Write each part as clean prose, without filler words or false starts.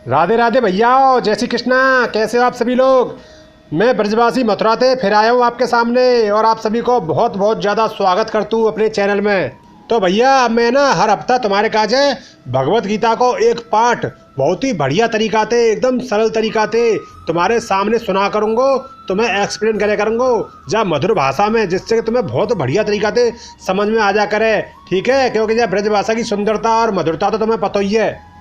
राधे राधे भैया, जय श्री कृष्णा। कैसे हो आप सभी लोग। मैं ब्रजवासी मथुरा से फिर आया हूँ आपके सामने और आप सभी को बहुत बहुत ज़्यादा स्वागत करता हूँ अपने चैनल में। तो भैया मैं ना हर हफ्ता तुम्हारे काज है भगवत गीता को एक पाठ बहुत ही बढ़िया तरीका से, एकदम सरल तरीका से तुम्हारे सामने सुना करूँगा, तुम्हें एक्सप्लेन करे करूँगा जब मधुर भाषा में, जिससे तुम्हें बहुत बढ़िया तरीका से समझ में आ जा करे। ठीक है, क्योंकि जब ब्रजभाषा की सुंदरता और मधुरता तो तुम्हें पता ही है।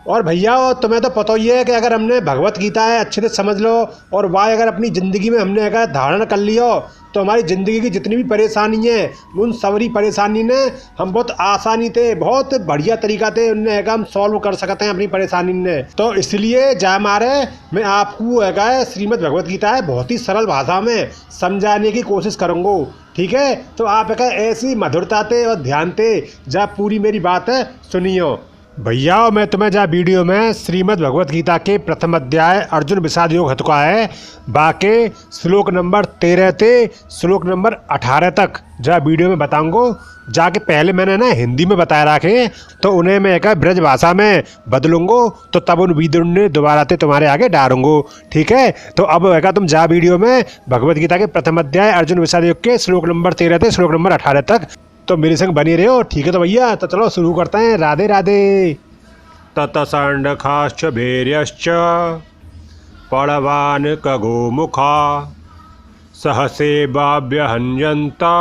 और भैया तुम्हें तो पता ही है कि अगर हमने भगवत गीता है अच्छे से समझ लो और वह अगर अपनी ज़िंदगी में हमने अगर धारण कर लियो तो हमारी ज़िंदगी की जितनी भी परेशानी है उन सारी परेशानी ने हम बहुत आसानी से, बहुत बढ़िया तरीका से उनने हम सॉल्व कर सकते हैं अपनी परेशानी ने। तो इसलिए जा मारे मैं आपको श्रीमद् भगवत गीता है बहुत ही सरल भाषा में समझाने की कोशिश करूँगा। ठीक है, तो आप ऐसी मधुरता से और ध्यान से जा पूरी मेरी बात है सुनियो। भैया मैं तुम्हें जहाँ वीडियो में श्रीमद् भगवत गीता के प्रथम अध्याय अर्जुन विषाद योग हत का है बाकी श्लोक नंबर 13 से श्लोक नंबर 18 तक जहाँ वीडियो में बताऊंगा। जाके पहले मैंने ना हिंदी में बताया रखे तो उन्हें मैं एक ब्रज भाषा में बदलूंगा, तो तब उन वीडियो ने दोबारा से तुम्हारे आगे डालूंगा। ठीक है, तो अब तुम जा वीडियो में भगवत गीता के प्रथम अध्याय अर्जुन विषाद योग के श्लोक नंबर 13 से श्लोक नंबर 18 तक तो मेरे संग बनी रहे हो। ठीक है, तो भैया तो चलो शुरू करते हैं। राधे राधे। ततसंडखाश्च भैर्यश्च पड़वान कगो मुखा सहसे बाव्यहन्यन्ता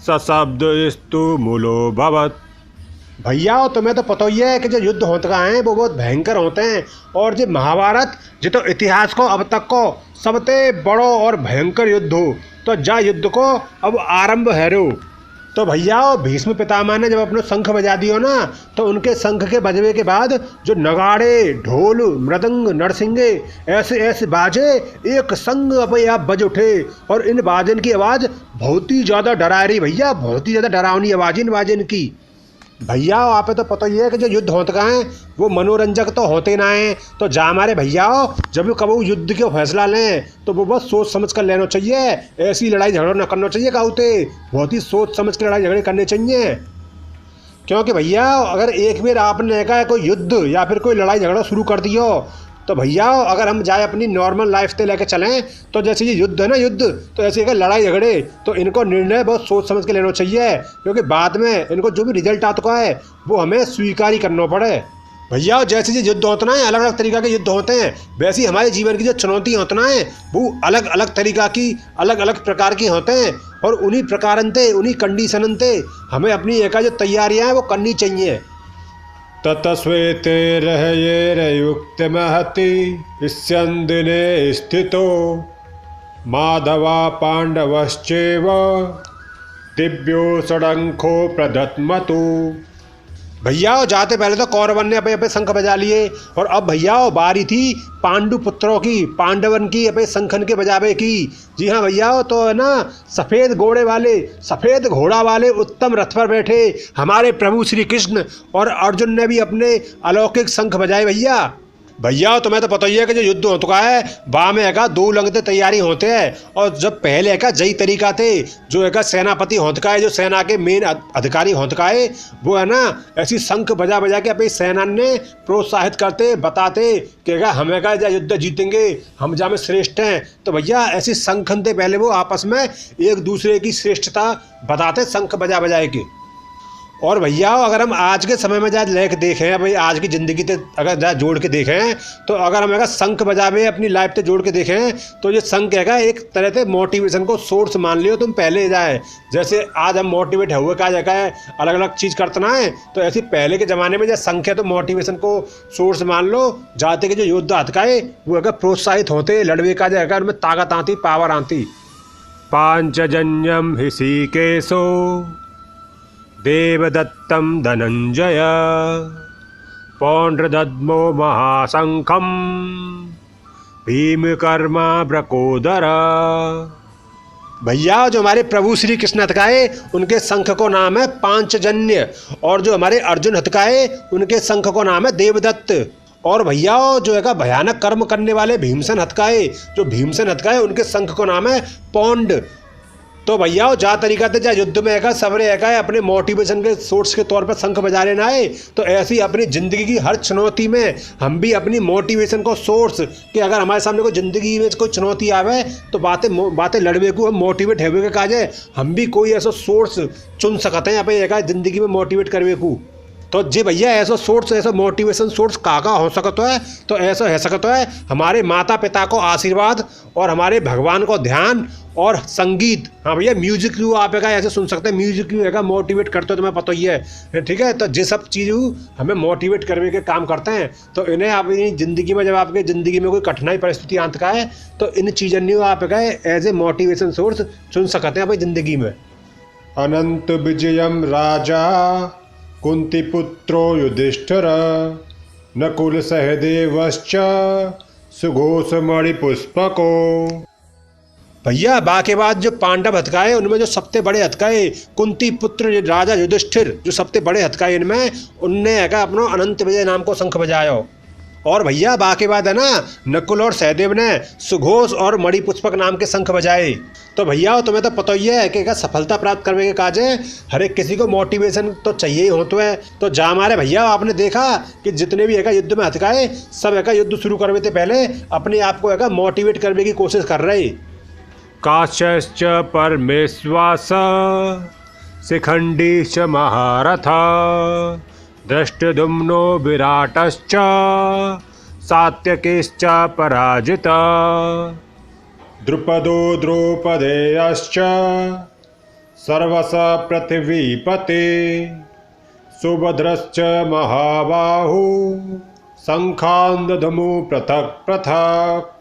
सशब्दस्तु मूलो भवत्। भैया तुम्हें तो पता ही है कि जो युद्ध होते हैं वो बहुत भयंकर होते हैं और जो महाभारत जो तो इतिहास को अब तक को सबसे बड़ो और भयंकर युद्ध हो तो जा युद्ध को अब आरंभ है रो। तो भैया भीष्म पितामह ने जब अपने शंख बजा दियो ना तो उनके शंख के बजवे के बाद जो नगाड़े, ढोल, मृदंग, नरसिंगे ऐसे ऐसे बाजे एक संग अपने आप बज उठे और इन बाजन की आवाज़ बहुत ही ज़्यादा डरा रही भैया, बहुत ही ज़्यादा डरावनी आवाज़ इन बाजन की। भैया आप तो पता ही है कि जो युद्ध होते हैं वो मनोरंजक तो होते ना हैं। तो जा हमारे भैया जब कभी युद्ध के फैसला लें तो वो बहुत सोच समझ कर लेना चाहिए। ऐसी लड़ाई झगड़ा ना करना चाहिए काउते, बहुत ही सोच समझ कर लड़ाई झगड़े करने चाहिए। क्योंकि भैया अगर एक बार आपने कहा कोई युद्ध या फिर कोई लड़ाई झगड़ा शुरू कर दियो तो भैया अगर हम जाए अपनी नॉर्मल लाइफ से लेकर चलें तो जैसे ये युद्ध है ना, युद्ध तो ऐसे अगर लड़ाई झगड़े तो इनको निर्णय बहुत सोच समझ के लेना चाहिए, क्योंकि बाद में इनको जो भी रिजल्ट आता है वो हमें स्वीकार ही करना पड़े। भैया जैसे ये युद्ध होता है अलग अलग तरीका के युद्ध होते हैं, वैसे ही हमारे जीवन की जो चुनौती होता है वो अलग अलग तरीका की, अलग अलग प्रकार की होते हैं और उन्हीं प्रकारन से, उन्हीं कंडीशन से हमें अपनी एक जो तैयारियाँ हैं वो करनी चाहिए। ततस्वेते रहयेरयुक्त महति स्यंदिने स्थितो माधवा पांडवश्चैव दिव्यो षडंखो प्रदत्मतु। भैया जाते पहले तो कौरवन ने अपने शंख बजा लिए और अब भैया बारी थी पांडु पुत्रों की, पांडवन की अपने शंखन के बजावे की। जी हाँ भैया, तो है ना सफ़ेद घोड़े वाले, सफ़ेद घोड़ा वाले उत्तम रथ पर बैठे हमारे प्रभु श्री कृष्ण और अर्जुन ने भी अपने अलौकिक शंख बजाए। भैया तुम्हें तो पता ही है कि जो युद्ध हो चुका है वहाँ में दो लंगते तैयारी होते हैं और जब पहले जई तरीका थे जो सेनापति होता है, जो सेना के मेन अधिकारी होता है वो है ना ऐसी शंख बजा बजा के अपनी सेना ने प्रोत्साहित करते, बताते कि हम युद्ध जीतेंगे, हम जा में श्रेष्ठ हैं। तो भैया ऐसी शंखन थे पहले वो आपस में एक दूसरे की श्रेष्ठता बताते शंख बजा बजाए के। और भैया अगर हम आज के समय में जाए लेके देखें, भाई आज की ज़िंदगी से अगर जाए जोड़ के देखें तो अगर हम शंख बजावे अपनी लाइफ से जोड़ के देखें तो ये शंख एक तरह से मोटिवेशन को सोर्स मान लियो तुम पहले जाए। जैसे आज हम मोटिवेट हुए का जगह अलग अलग चीज़ करतना है तो ऐसे पहले के ज़माने में जैसे शंख है तो मोटिवेशन को सोर्स मान लो, जाते के जो योद्धा हथकाए वो प्रोत्साहित होते, लड़वे का जगह उनमें ताकत आती, पावर आती। पांचजन्यम ऋषिकेशो देवदत्तं धनंजय पौंड्रदद्मो महाशंखम भीमकर्मा ब्रकोदर। भैया जो हमारे प्रभु श्री कृष्ण हथकाए उनके शंख को नाम है पांचजन्य और जो हमारे अर्जुन हथकाए उनके शंख को नाम है देवदत्त। और भैया जो भयानक कर्म करने वाले भीमसेन हथकाए, जो भीमसेन हथकाए उनके शंख को नाम है पौंड। तो भैया जा तरीका थे जा युद्ध में है सबरे है अपने मोटिवेशन के सोर्स के तौर पर शंख बजा लेना है। तो ऐसे ही अपनी ज़िंदगी की हर चुनौती में हम भी अपनी मोटिवेशन को सोर्स कि अगर हमारे सामने कोई ज़िंदगी में कोई चुनौती आवे तो बातें लड़वे को हम मोटिवेट होवे के काजे हम भी कोई ऐसा सोर्स चुन सकते हैं अपने ज़िंदगी में मोटिवेट करवे को। तो जी भैया ऐसा सोर्स ऐसा मोटिवेशन सोर्स काका हो सकता है। तो ऐसा हो सकता है हमारे माता पिता को आशीर्वाद और हमारे भगवान को ध्यान और संगीत। हाँ भैया म्यूजिक क्यों आप ऐसे सुन सकते हैं, म्यूजिक क्यों है मोटिवेट करते हो तुम्हें पता ही है, ठीक है। तो ये सब चीज़ हमें मोटिवेट करने के काम करते हैं। तो इन्हें अपनी ज़िंदगी में जब आपके ज़िंदगी में कोई कठिनाई परिस्थिति आंत का है तो इन चीज़ों ने आप एज ए मोटिवेशन सोर्स चुन सकते हैं अपनी ज़िंदगी में। अनंत विजयम राजा कुंतीपुत्रो युधिष्ठिर नकुल सहदेवश्च सुघोषमणिपुष्पको। भैया बाके बाद जो पांडव हथकाए उनमें जो सबसे बड़े हथकाए कुंती पुत्र राजा युधिष्ठिर जो सबसे बड़े हथकाए इनमें उनने है अपना अनंत विजय नाम को शंख बजायो। और भैया बाके बाद है ना नकुल और सहदेव ने सुघोष और मणिपुष्पक नाम के शंख बजाए। तो भैया तुम्हें तो पता ही है कि सफलता प्राप्त करने के काज है हर एक किसी को मोटिवेशन तो चाहिए ही होता है। तो जा हमारे भैया आपने देखा कि जितने भी युद्ध में हथकाए सब युद्ध शुरू करवे थे पहले अपने आप को मोटिवेट करने की कोशिश कर रहे। काश्यश्च परमेश्वास शिखंडी च महारथा दृष्टद्युम्नो विराटश्च सात्यकीश्च पराजिता द्रुपदो द्रौपदेयश्च सर्वश पृथिवीपते सुभद्रश्च महाबाहु शंखांदधमु पृथक पृथक।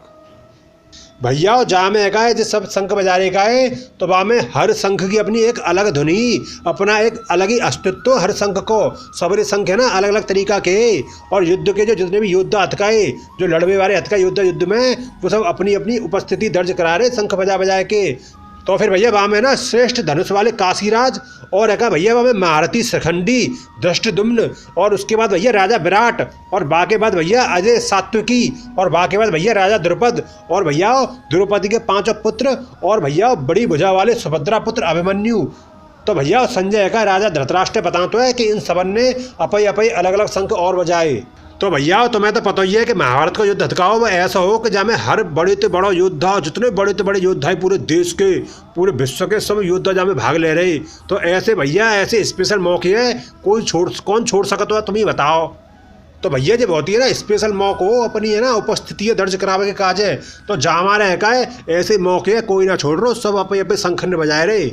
भैया जा में है जो सब शंख बजाने का है तो वहाँ में हर शंख की अपनी एक अलग धुनी अपना एक अलग ही अस्तित्व हर शंख को सबरे शंख है ना अलग अलग तरीका के। और युद्ध के जो जितने भी योद्धा हथकाए जो लड़वे वाले हथकाए युद्ध में वो सब अपनी अपनी उपस्थिति दर्ज करा रहे शंख बजा बजा के। तो फिर भैया वहाँ में ना श्रेष्ठ धनुष वाले काशीराज और भैया वहाँ में महारथी शिखंडी दृष्टद्युम्न और उसके बाद भैया राजा विराट और बाके बाद भैया अजय सात्विकी और बाके बाद भैया राजा द्रुपद और भैया द्रौपदी के 5 पुत्र और भैया बड़ी भुजा वाले सुभद्रा पुत्र अभिमन्यु। तो भैया संजय का राजा धृतराष्ट्र बताते हैं कि इन सबन ने अपई अपई अलग अलग शंख और बजाए। तो भैया तुम्हें तो पता ही है कि महाभारत का युद्ध हथकाओ वो ऐसा हो कि जहाँ हर बड़े से बड़ा योद्धा जितने बड़े से बड़े योद्धा है पूरे देश के पूरे विश्व के सब योद्धा जहाँ भाग ले रहे। तो ऐसे भैया ऐसे स्पेशल मौके है कौन छोड़ सकता है तुम ही बताओ। तो भैया जब होती है ना स्पेशल मौके हो अपनी है ना उपस्थिति दर्ज करावे के काज है तो जहाँ हमारे है ऐसे मौके है कोई ना छोड़ रहे सब अपने अपने शंखन बजाए रहे।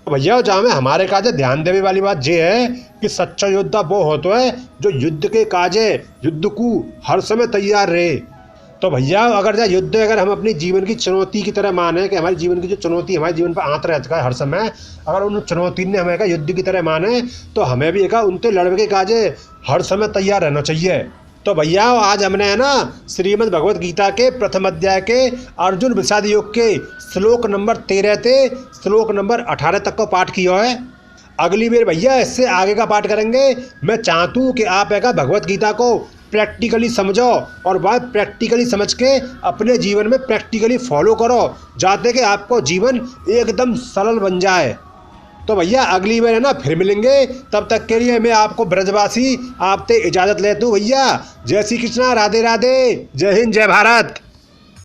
भैया जहाँ में हमारे काज ध्यान देने वाली बात ये है कि सच्चा योद्धा वो होता है जो युद्ध के काजे युद्ध को हर समय तैयार रहे। तो भैया अगर हम अपनी जीवन की चुनौती की तरह माने कि हमारे जीवन की जो चुनौती हमारे जीवन पर आंत रहता है हर समय अगर उन चुनौती ने हमें युद्ध की तरह माने तो हमें भी उनसे लड़ने के काजे हर समय तैयार रहना चाहिए। तो भैया आज हमने है ना श्रीमद् भगवत गीता के प्रथम अध्याय के अर्जुन विषाद योग के श्लोक नंबर 13 से श्लोक नंबर 18 तक का पाठ किया है। अगली बार भैया इससे आगे का पाठ करेंगे। मैं चाहता हूँ कि आप भगवत गीता को प्रैक्टिकली समझो और वह प्रैक्टिकली समझ के अपने जीवन में प्रैक्टिकली फॉलो करो जाते कि आपको जीवन एकदम सरल बन जाए। तो भैया अगली बार है ना फिर मिलेंगे, तब तक के लिए मैं आपको ब्रजवासी आपसे इजाज़त लेता हूँ भैया। जय श्री कृष्णा, राधे राधे, जय हिंद, जय भारत।